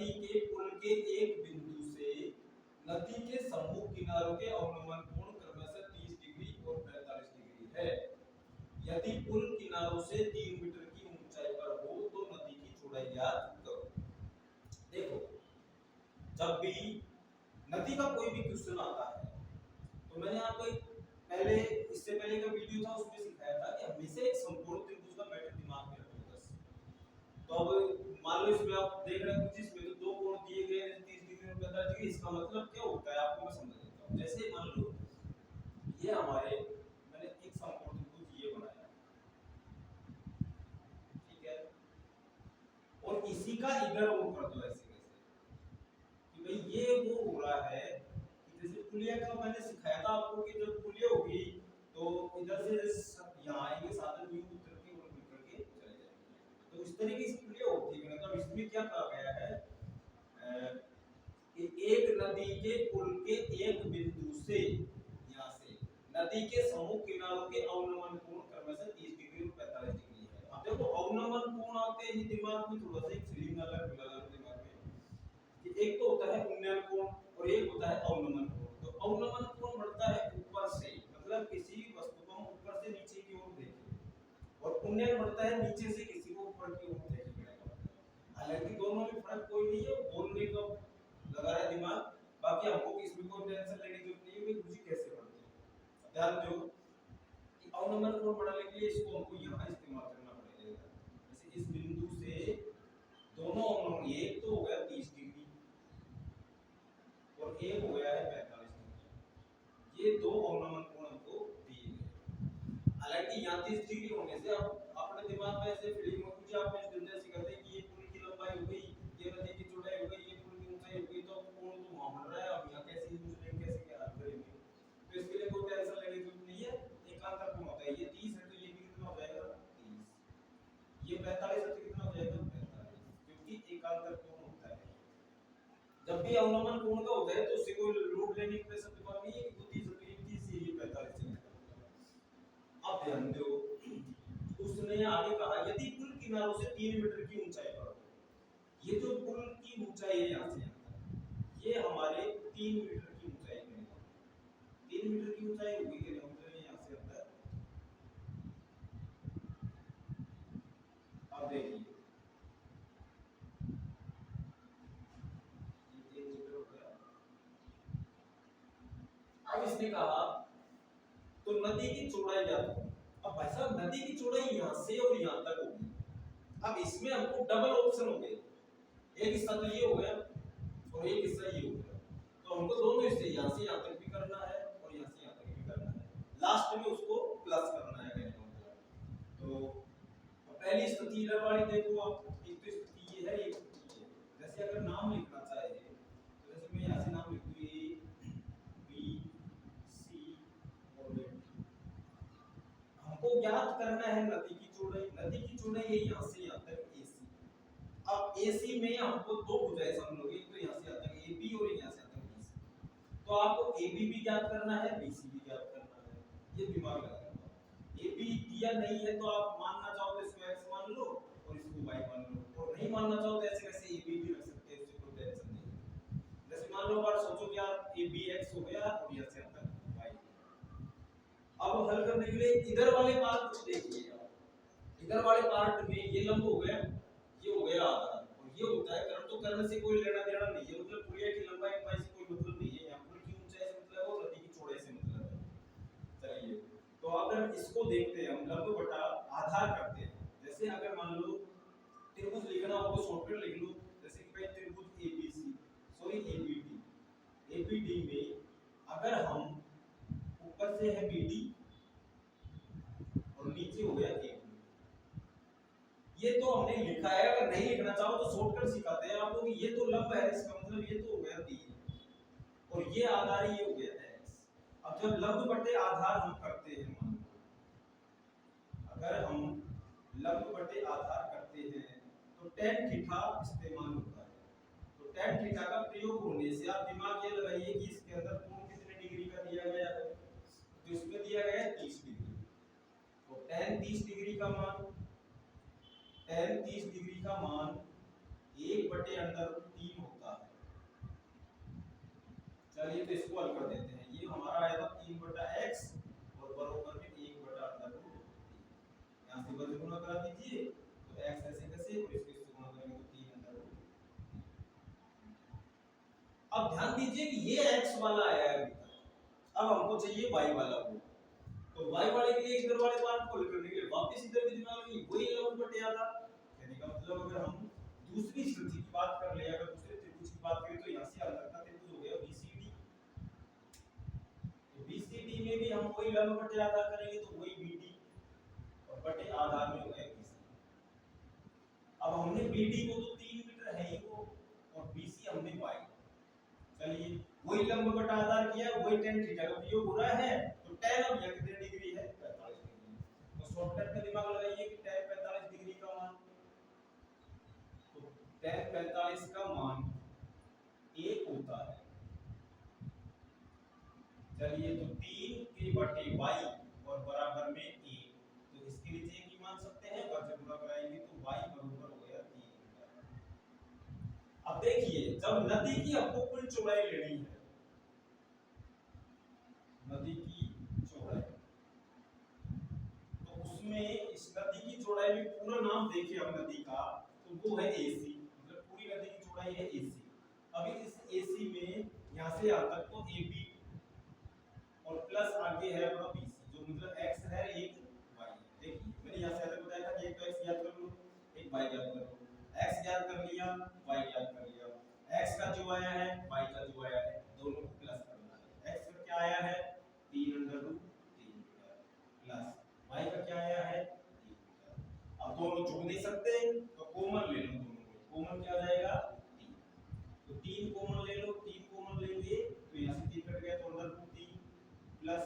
नदी के पुल के एक बिंदु से नदी के सम्मुख किनारों के अवनमन कोण क्रमशः 30 डिग्री और 45 डिग्री है। यदि पुल किनारों से 3 मीटर की ऊंचाई पर हो तो नदी की चौड़ाई ज्ञात करो। देखो, जब भी नदी का कोई भी क्वेश्चन आता है तो मैंने आपको पहले इससे पहले का वीडियो था उसमें सिखाया था कि हमेशा एक संपूर्ण त्रिभुज का पैटर्न दिमाग में रखो बस। तो अब मान लो इसमें आप देख रहे हो जिसमें तो दो कोण दिए गए हैं 30 डिग्री और 45 डिग्री, इसका मतलब क्या होता है आपको मैं समझा देता हूं। जैसे मान लो ये हमारे मैंने एक संपूर्ण त्रिभुज ये बनाया, ठीक है, और इसी का इधर वो कर दो ऐसे कि भाई ये वो हो रहा है कि जैसे पुलिया का मैंने सिखाया था आपको कि जब पुलिया होगी तो इधर से यहाँ आएंगे साधन व्यू उतर के और निकल के चले जाएंगे। तो इस तरीके से पुलिया होती है। मतलब इसमें क्या कहा गया है कि एक नदी के पुल के एक बिंदु से यहाँ से नदी के सम्मुख किनारों के अवनमन कोण क्रमशः 30 डिग्री और 45 डिग्री है। अब देखो अवनमन कोण आते ही दिमाग में थोड़ा सा एक फीलिंग अलग दिमाग में कि एक तो होता है उन्नयन कोण और एक होता है अवनमन कोण। तो अवनमन कोण बढ़ता है ऊपर से, मतलब किसी वस्तु को हम ऊपर से नीचे की ओर देखें, और उन्नयन बढ़ता है नीचे से किसी को ऊपर की ओर देखें। हालांकि दोनों में फर्क कोई नहीं है, बोलने का लगा रहा है दिमाग, बाकी हमको इसमें कोई टेंशन लेने की जरूरत नहीं है कि मुझे कैसे बढ़ते हैं। ध्यान दो कि अवनमन कोण बढ़ाने के लिए इसको हमको यहाँ इस्तेमाल करना पड़ेगा। जैसे इस बिंदु से दोनों अवनमन, एक तो हो गया 30 डिग्री और एक हो गया है 45 डिग्री, ये दो अवनमन कोण हमको दिए गए। हालांकि यहाँ 30 डिग्री होने से आप अपने दिमाग में ऐसे फीलिंग हो कि आप इस बिंदु से कहते हैं कि ये पुल की लंबाई हो गई, ये नदी की चौड़ाई हो गई, ये पुल की ऊंचाई हो गई, तो कोण तो वहां बढ़ रहा है, अब यहाँ कैसे यूज कैसे क्या करेंगे। तो इसके लिए कोई टेंशन लेने की जरूरत नहीं है। एकांतर कोण होता है, ये 30 है तो ये भी कितना हो जाएगा 30, ये 45 है तो कितना हो जाएगा 45, क्योंकि एकांतर कोण होता है। जब भी अवनमन कोण का होता है तो उससे कोई लोड लेने की प्रेशर दिमाग नहीं है कि 30 से ये 45 से। अब ध्यान दो, उसने आगे कहा यदि पुल किनारों से 3 मीटर की ऊंचाई पर हो, ये जो पुल की ऊंचाई है यहाँ से यहाँ तक, ये हमारे 3 मीटर की ऊंचाई है। 3 मीटर की ऊंचाई होगी कि नहीं, मतलब यहाँ से अंदर। अब देखिए ये 3 मीटर हो गया। अब इसने कहा तो नदी की चौड़ाई क्या होगी। अब भाई साहब नदी की चौड़ाई यहाँ से और यहाँ तक होगी। अब इसमें हमको डबल ऑप्शन हो गए, एक हिस्सा तो ये हो गया और एक हिस्सा ये हो गया, तो हमको दोनों हिस्से यहाँ से यहाँ तक भी करना है और यहाँ से यहाँ तक भी करना है, लास्ट में उसको प्लस करना है। तो पहली स्थिति इधर वाली देखो आप, एक तो स्थिति ये है, एक स्थिति ये है। जैसे अगर नाम लिखना चाहे तो जैसे मैं यहाँ से नाम लिखूँ ए बी सी और डी, हमको ज्ञात करना है नदी की चौड़ाई। नदी की चौड़ाई है यहाँ से यहाँ तक AC। अब AC में हमको दो भुजाएं समझ लोगे, तो यहाँ से यहाँ तक AB और यहाँ से यहाँ तक BC। तो आपको AB भी ज्ञात करना है, BC भी ज्ञात करना है, ये दिमाग लगाना। AB दिया नहीं है तो आप मानना चाहो तो इसको x मान लो और इसको y मान लो, और नहीं मानना चाहो तो ऐसे कैसे AB भी रख सकते हैं, उससे कोई टेंशन नहीं है। जैसे मान लो बार सोचो कि यार AB x हो गया और यहाँ से यहाँ तक y। अब हल करने के लिए इधर वाले पार्ट को देखिए। इधर वाले पार्ट में ये लंब हो गया, ये हो गया आधा, और ये होता है कर्ण। तो कर्ण से कोई लेना देना नहीं है, मतलब पुलिया की लंबाई से कोई मतलब नहीं है, यहाँ पुल की ऊंचाई से मतलब है और नदी की चौड़ाई से मतलब है। चलिए तो अगर इसको देखते हैं हम, लंब बटा आधार करते हैं। जैसे अगर मान लो त्रिभुज लिखना हो तो शॉर्टकट लिख लो, जैसे कि भाई त्रिभुज एबीसी सॉरी एबीडी, एबीडी में अगर हम ऊपर से है बीडी और नीचे हो गया ए, ये तो हमने लिखा है। अगर नहीं लिखना चाहो तो शॉर्टकट सिखाते हैं आपको कि ये तो लंब है, इसका मतलब ये तो हो गया 3 और ये आधार ये हो गया x। अब जब लंब बटे आधार हम करते हैं, मान लो अगर हम लंब बटे आधार करते हैं तो tan थीटा इस्तेमाल होता है। तो tan थीटा का प्रयोग होने से आप दिमाग ये लगाइए कि इसके अंदर कोण कितने डिग्री का दिया गया है, तो इसमें दिया गया है 30 डिग्री। तो tan 30 डिग्री का मान, tan 30 डिग्री का मान 1/√3 होता है। चलिए तो इसको हल कर देते हैं। ये हमारा आया था 3/x और बराबर में 1/√3। यहाँ से बस गुणा करा दीजिए तो x ऐसे कैसे और इसको इससे गुणा करेंगे तो 3/√3। अब ध्यान दीजिए कि ये x वाला आया है अभी तक, अब हमको चाहिए y वाला को। तो y वाले के लिए इधर वाले पार्ट को हल करने के लिए वापस इधर के दिमाग में वही लंब बटे आता। कहने का मतलब अगर हम दूसरी स्थिति की बात कर ले, अगर दूसरे त्रिभुज की बात करें तो यहाँ से हल करना त्रिभुज हो गया BCD। तो BCD में भी हम वही लंब बटे आधार करेंगे तो वही BD और बटे आधार में हो गया BC। अब हमने BD को तो 3 मीटर है ही वो और BC हमने y। चलिए वही लंब बटा आधार किया, वही tan थीटा का प्रयोग हो रहा है तो tan अब यह कितने डिग्री है 45 डिग्री। तो शॉर्टकट में दिमाग लगाइए कि tan 45 डिग्री का मान, तो tan 45 का मान 1 होता है। चलिए तो 3 के बटे y और बराबर में 1, तो इसके नीचे एक ही मान सकते हैं, और जब गुणा कराएंगे तो y बराबर हो गया 3 मीटर। अब देखिए जब नदी की आपको कुल चौड़ाई लेनी है, नदी की चौड़ाई, तो उसमें इस नदी की चौड़ाई में पूरा नाम देखिए हम नदी का, तो वो है AC, मतलब पूरी नदी की चौड़ाई है AC। अभी इस AC में यहाँ से यहाँ तक तो AB और प्लस आगे है अपना BC, जो मतलब x है एक y है। देखिए मैंने यहाँ से तक बताया था कि एक तो x याद कर लो, एक y याद कर लो। x याद कर लिया, y याद कर लिया, x का जो आया है y का जो आया है दोनों को प्लस करना है। x का क्या आया है 3/√3 प्लस y का क्या आया है 3 मीटर। अब दोनों जोड़ नहीं सकते तो कॉमन ले लो, दोनों में कॉमन क्या आ जाएगा 3, तो 3 कॉमन ले लो, 3 कॉमन लेंगे तो यहाँ से 3 कट गया तो √3 प्लस